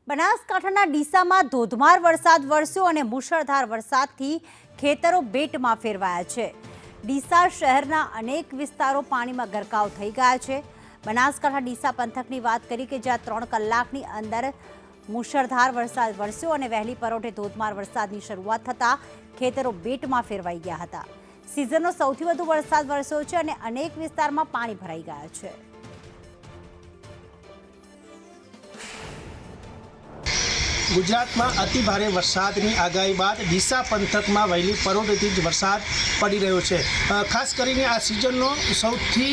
બનાસકાંઠાના ડીસામાં ધોધમાર વરસાદ વરસ્યો અને મુશળધાર વરસાદથી ખેતરો બેટમાં ફેરવાયા છે। ડીસા શહેરના અનેક વિસ્તારો પાણીમાં ગરકાવ થઈ ગયા છે। બનાસકાંઠા ડીસા પંથકની વાત કરી કે જ્યાં 3 કલાકની અંદર મુશળધાર વરસાદ વરસ્યો અને વહેલી પરોઢે ધોધમાર વરસાદની શરૂઆત થતાં ખેતરો બેટમાં ફેરવાઈ ગયા હતા। સિઝનનો સૌથી વધુ વરસાદ વરસ્યો છે અને અનેક વિસ્તારમાં પાણી ભરાઈ ગયા છે। ગુજરાતમાં અતિ ભારે વરસાદની આગાહી બાદ ડીસા પંથકમાં વહેલી પરોઢથી જ વરસાદ પડી રહ્યો છે। ખાસ કરીને આ સિઝનનો સૌથી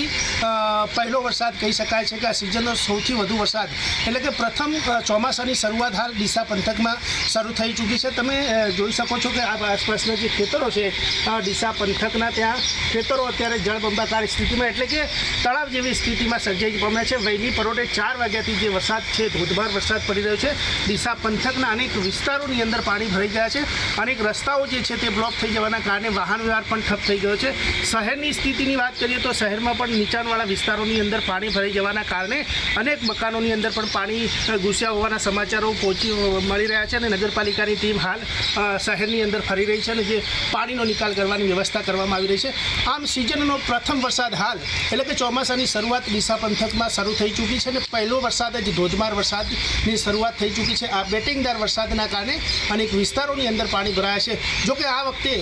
પહેલો વરસાદ કહી શકાય છે કે આ સિઝનનો સૌથી વધુ વરસાદ એટલે કે પ્રથમ ચોમાસાની શરૂઆત હાલ ડીસા પંથકમાં શરૂ થઈ ચૂકી છે। તમે જોઈ શકો છો કે આ આસપાસના જે ખેતરો છે ડીસા પંથકના ત્યાં ખેતરો અત્યારે જળબંબાકાર સ્થિતિમાં એટલે કે તળાવ જેવી સ્થિતિમાં સર્જાઈ પામ્યા છે। વહેલી પરોઢે 4 વાગ્યાથી જે વરસાદ છે ધોધમાર વરસાદ પડી રહ્યો છે। ડીસા પંથકના અનેક વિસ્તારોની અંદર પાણી ભરાઈ ગયા છે। અનેક રસ્તાઓ જે છે તે બ્લોક થઈ જવાના કારણે વાહન વ્યવહાર પણ ઠપ થઈ ગયો છે। શહેરની સ્થિતિની વાત કરીએ તો શહેરમાં પણ નીચાણવાળા વિસ્તારોની અંદર પાણી ભરાઈ જવાના કારણે અનેક મકાનોની અંદર પણ પાણી ઘૂસ્યા હોવાના સમાચારો મળી રહ્યા છે અને નગરપાલિકાની ટીમ હાલ શહેરની અંદર ફરી રહી છે અને જે પાણીનો નિકાલ કરવાની વ્યવસ્થા કરવામાં આવી રહી છે। આમ સિઝનનો પ્રથમ વરસાદ હાલ એટલે કે ચોમાસાની શરૂઆત ડીસા પંથકમાં શરૂ થઈ ચૂકી છે અને પહેલો વરસાદ જ ધોધમાર વરસાદની શરૂઆત થઈ ચૂકી છે। આ બેટિંગદાર વરસાદના કારણે અનેક વિસ્તારોની અંદર પાણી ભરાયા છે। જોકે આ વખતે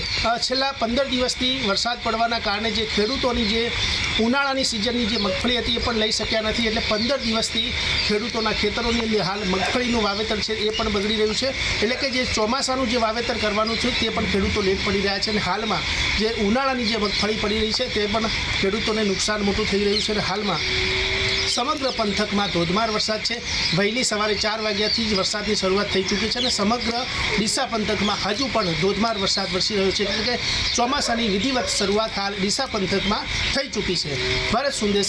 છેલ્લા 15 દિવસથી વરસાદ પડવાના કારણે જે ખેડૂતોની જે ઉનાળાની સિઝનની જે મગફળી હતી એ પણ લઈ શક્યા નથી એટલે 15 દિવસથી ખેડૂતોના ખેતરોની અંદર હાલ મગફળીનું વાવેતર છે એ પણ બગડી રહ્યું છે। એટલે કે જે ચોમાસાનું જે વાવેતર કરવાનું છે તે પણ ખેડૂતો લેટ પડી રહ્યા છે અને હાલમાં જે ઉનાળાની જે મગફળી પડી રહી છે તે પણ ખેડૂતોને નુકસાન મોટું થઈ રહ્યું છે અને હાલમાં સમગ્ર પંથકમાં ધોધમાર વરસાદ છે। વહેલી સવારે 4 વાગ્યાથી જ વરસાદની શરૂઆત થઈ ચૂકી છે અને સમગ્ર ડીસા પંથકમાં હજુ પણ ધોધમાર વરસાદ વરસી રહ્યો છે એટલે કે ચોમાસાની વિધિવત શરૂઆત હાલ ડીસા પંથકમાં થઈ ચૂકી છે। ભારત સંદેશા।